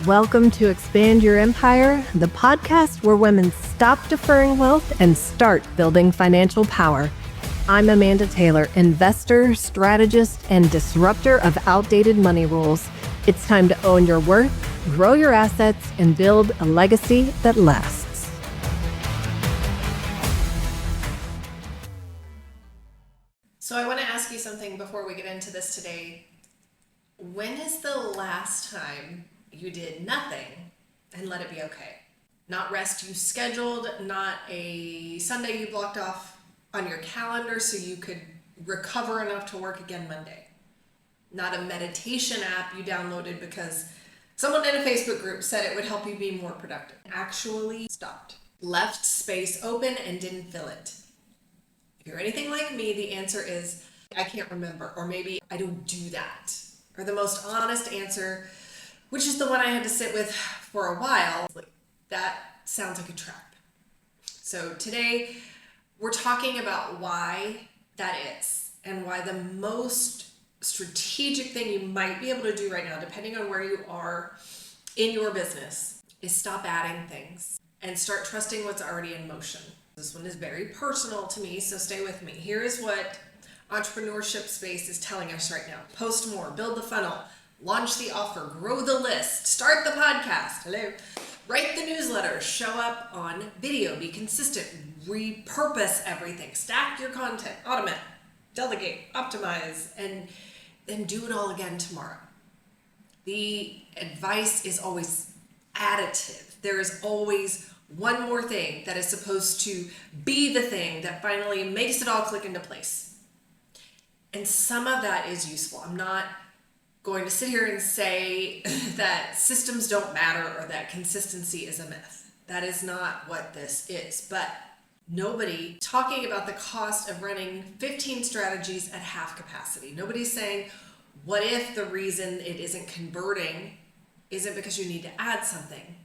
Welcome to Expand Your Empire, the podcast where women stop deferring wealth and start building financial power. I'm Amanda Taylor, investor, strategist, and disruptor of outdated money rules. It's time to own your worth, grow your assets, and build a legacy that lasts. So I want to ask you something before we get into this today. When is the last time you did nothing and let it be okay? Not rest you scheduled, not a Sunday you blocked off on your calendar so you could recover enough to work again Monday. Not a meditation app you downloaded because someone in a Facebook group said it would help you be more productive. Actually stopped. Left space open and didn't fill it. If you're anything like me, the answer is, I can't remember, or maybe I don't do that. Or the most honest answer, which is the one I had to sit with for a while, that sounds like a trap. So today, we're talking about why that is, and why the most strategic thing you might be able to do right now, depending on where you are in your business, is stop adding things and start trusting what's already in motion. This one is very personal to me, so stay with me. Here is what entrepreneurship space is telling us right now. Post more, build the funnel, launch the offer, grow the list, start the podcast, hello, write the newsletter, show up on video, be consistent, repurpose everything, stack your content, automate, delegate, optimize, and then do it all again tomorrow. The advice is always additive. There is always one more thing that is supposed to be the thing that finally makes it all click into place. And some of that is useful. I'm not going to sit here and say that systems don't matter or that consistency is a myth. That is not what this is. But nobody talking about the cost of running 15 strategies at half capacity. Nobody's saying, what if the reason it isn't converting isn't because you need to add something?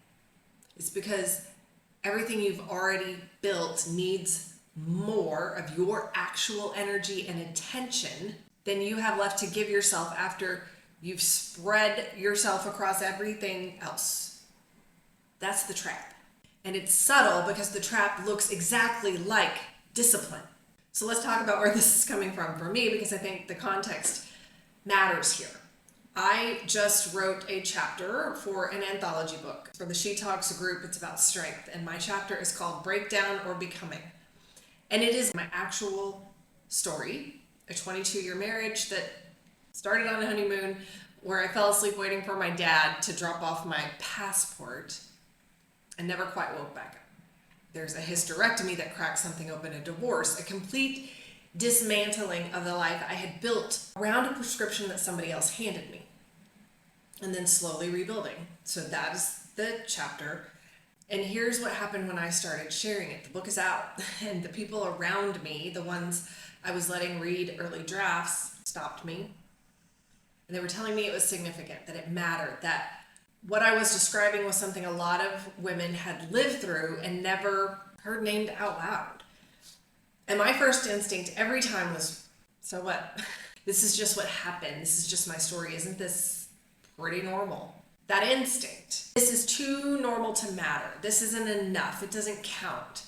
It's because everything you've already built needs more of your actual energy and attention than you have left to give yourself after you've spread yourself across everything else. That's the trap. And it's subtle because the trap looks exactly like discipline. So let's talk about where this is coming from for me, because I think the context matters here. I just wrote a chapter for an anthology book for the She Talks group. It's about strength, and my chapter is called Breakdown or Becoming. And it is my actual story, a 22-year marriage that started on a honeymoon where I fell asleep waiting for my dad to drop off my passport and never quite woke back up. There's a hysterectomy that cracked something open, a divorce, a complete dismantling of the life I had built around a prescription that somebody else handed me, and then slowly rebuilding. So that is the chapter. And here's what happened when I started sharing it. The book is out, and the people around me, the ones I was letting read early drafts, stopped me. And they were telling me it was significant, that it mattered, that what I was describing was something a lot of women had lived through and never heard named out loud. And my first instinct every time was, so what? This is just what happened. This is just my story. Isn't this pretty normal? That instinct. This is too normal to matter. This isn't enough. It doesn't count.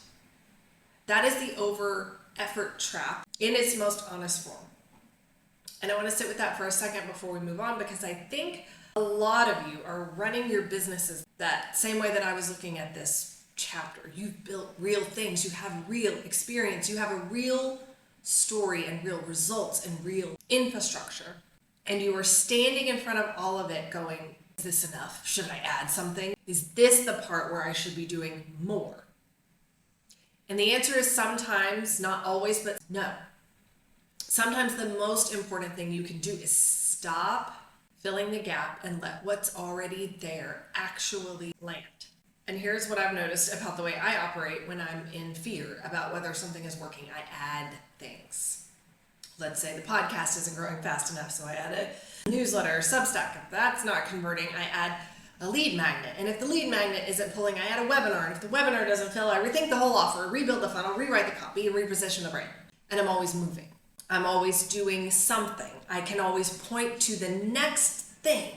That is the over effort trap in its most honest form. And I want to sit with that for a second before we move on, because I think a lot of you are running your businesses that same way that I was looking at this chapter. You've built real things. You have real experience. You have a real story and real results and real infrastructure. And you are standing in front of all of it going, is this enough? Should I add something? Is this the part where I should be doing more? And the answer is sometimes, not always, but no. Sometimes the most important thing you can do is stop filling the gap and let what's already there actually land. And here's what I've noticed about the way I operate when I'm in fear about whether something is working. I add things. Let's say the podcast isn't growing fast enough, so I add a newsletter or Substack. If that's not converting, I add a lead magnet. And if the lead magnet isn't pulling, I add a webinar. And if the webinar doesn't fill, I rethink the whole offer, rebuild the funnel, rewrite the copy, and reposition the brand. And I'm always moving. I'm always doing something. I can always point to the next thing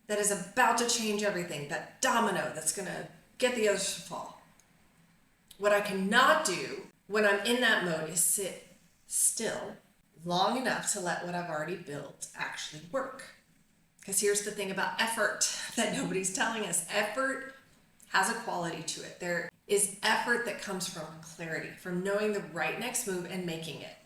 that is about to change everything, that domino that's going to get the others to fall. What I cannot do when I'm in that mode is sit still long enough to let what I've already built actually work. Because here's the thing about effort that nobody's telling us. Effort has a quality to it. There is effort that comes from clarity, from knowing the right next move and making it.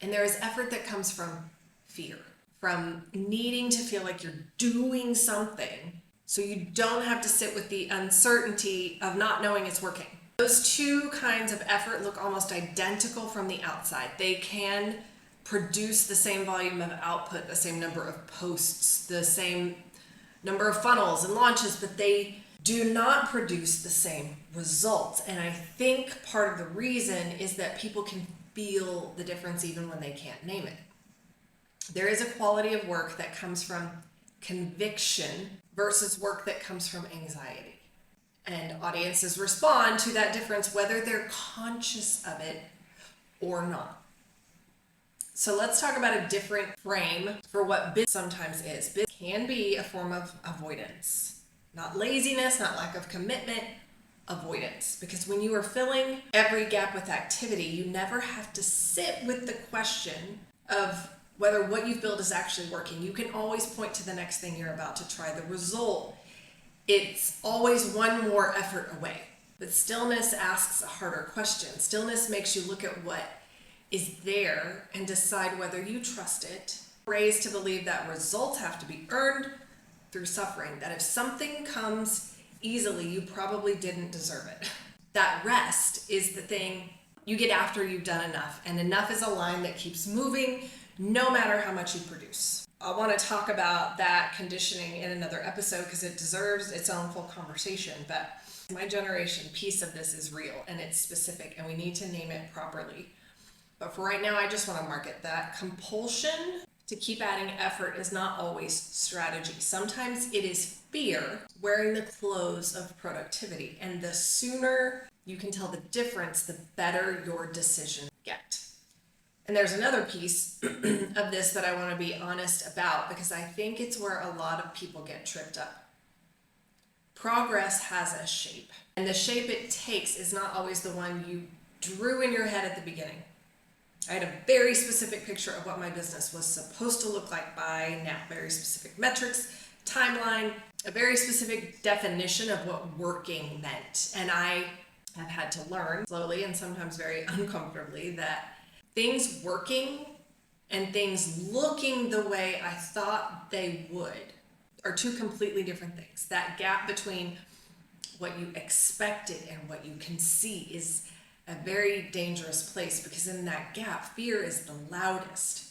And there is effort that comes from fear, from needing to feel like you're doing something so you don't have to sit with the uncertainty of not knowing it's working. Those two kinds of effort look almost identical from the outside. They can produce the same volume of output, the same number of posts, the same number of funnels and launches, but they do not produce the same results. And I think part of the reason is that people can feel the difference even when they can't name it. There is a quality of work that comes from conviction versus work that comes from anxiety. And audiences respond to that difference whether they're conscious of it or not. So let's talk about a different frame for what business sometimes is. Business can be a form of avoidance, not laziness, not lack of commitment, avoidance. Because when you are filling every gap with activity, you never have to sit with the question of whether what you've built is actually working. You can always point to the next thing you're about to try. The result, it's always one more effort away. But stillness asks a harder question. Stillness makes you look at what is there and decide whether you trust it. Raised to believe that results have to be earned through suffering, that if something comes easily, you probably didn't deserve it. That rest is the thing you get after you've done enough, and enough is a line that keeps moving no matter how much you produce. I want to talk about that conditioning in another episode because it deserves its own full conversation, but my generation piece of this is real and it's specific and we need to name it properly. But for right now, I just want to market that compulsion to keep adding effort is not always strategy. Sometimes it is fear wearing the clothes of productivity. And the sooner you can tell the difference, the better your decisions get. And there's another piece of this that I want to be honest about because I think it's where a lot of people get tripped up. Progress has a shape, and the shape it takes is not always the one you drew in your head at the beginning. I had a very specific picture of what my business was supposed to look like by now. Very specific metrics, timeline, a very specific definition of what working meant. And I have had to learn slowly and sometimes very uncomfortably that things working and things looking the way I thought they would are two completely different things. That gap between what you expected and what you can see is a very dangerous place because in that gap, fear is the loudest.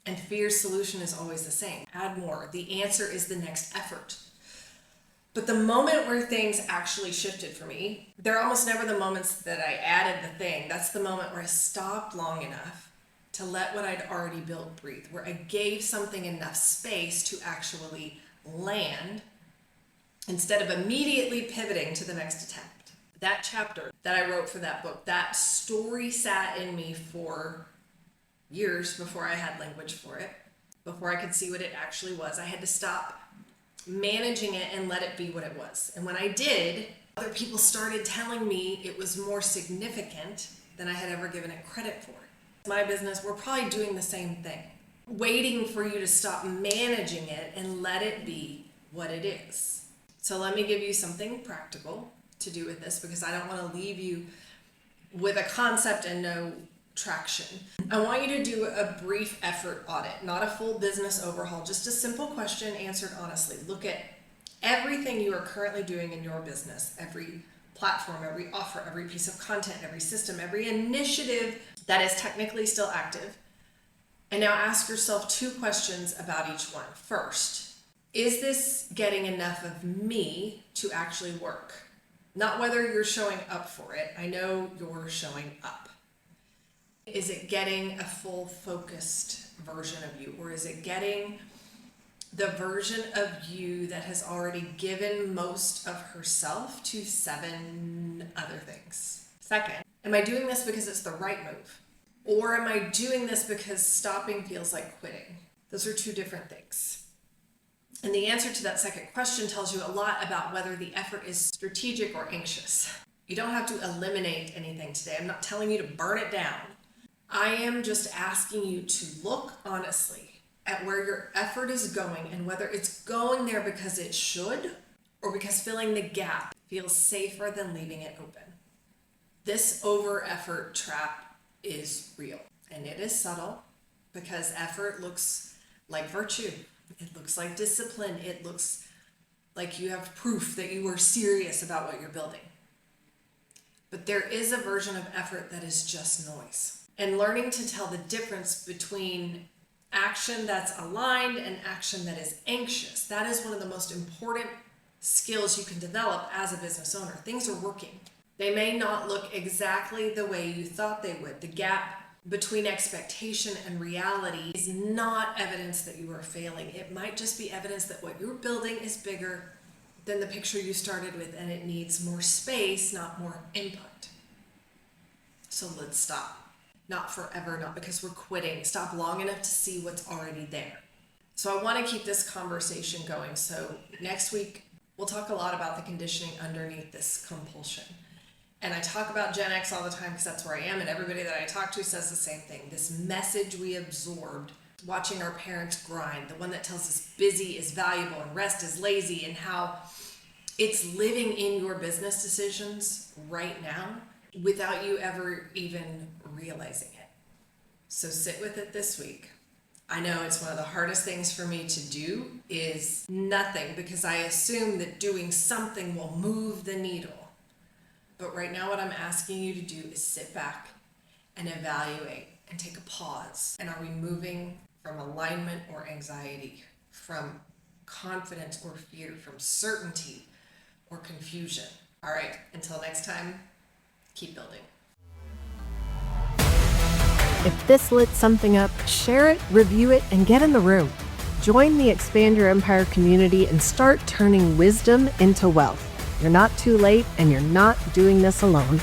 And fear's solution is always the same. Add more. The answer is the next effort. But the moment where things actually shifted for me, they're almost never the moments that I added the thing. That's the moment where I stopped long enough to let what I'd already built breathe, where I gave something enough space to actually land instead of immediately pivoting to the next attempt. That chapter that I wrote for that book, that story sat in me for years before I had language for it, before I could see what it actually was. I had to stop managing it and let it be what it was. And when I did, other people started telling me it was more significant than I had ever given it credit for. My business, we're probably doing the same thing, waiting for you to stop managing it and let it be what it is. So let me give you something practical to do with this because I don't want to leave you with a concept and no traction. I want you to do a brief effort audit, not a full business overhaul, just a simple question answered honestly. Look at everything you are currently doing in your business, every platform, every offer, every piece of content, every system, every initiative that is technically still active. And now ask yourself two questions about each one. First, is this getting enough of me to actually work? Not whether you're showing up for it. I know you're showing up. Is it getting a full focused version of you? Or is it getting the version of you that has already given most of herself to 7 other things? Second, am I doing this because it's the right move? Or am I doing this because stopping feels like quitting? Those are 2 different things. And the answer to that second question tells you a lot about whether the effort is strategic or anxious. You don't have to eliminate anything today. I'm not telling you to burn it down. I am just asking you to look honestly at where your effort is going and whether it's going there because it should or because filling the gap feels safer than leaving it open. This over-effort trap is real, and it is subtle because effort looks like virtue. It looks like discipline. It looks like you have proof that you are serious about what you're building. But there is a version of effort that is just noise. And learning to tell the difference between action that's aligned and action that is anxious, that is one of the most important skills you can develop as a business owner. Things are working. They may not look exactly the way you thought they would. The gap between expectation and reality is not evidence that you are failing. It might just be evidence that what you're building is bigger than the picture you started with, and it needs more space, not more input. So let's stop. Not forever, not because we're quitting. Stop long enough to see what's already there. So I want to keep this conversation going. So next week, we'll talk a lot about the conditioning underneath this compulsion. And I talk about Gen X all the time because that's where I am, and everybody that I talk to says the same thing. This message we absorbed watching our parents grind, the one that tells us busy is valuable and rest is lazy, and how it's living in your business decisions right now without you ever even realizing it. So sit with it this week. I know it's one of the hardest things for me to do is nothing, because I assume that doing something will move the needle. But right now what I'm asking you to do is sit back and evaluate and take a pause. And are we moving from alignment or anxiety, from confidence or fear, from certainty or confusion? All right, until next time, keep building. If this lit something up, share it, review it, and get in the room. Join the Expand Your Empire community and start turning wisdom into wealth. You're not too late, and you're not doing this alone.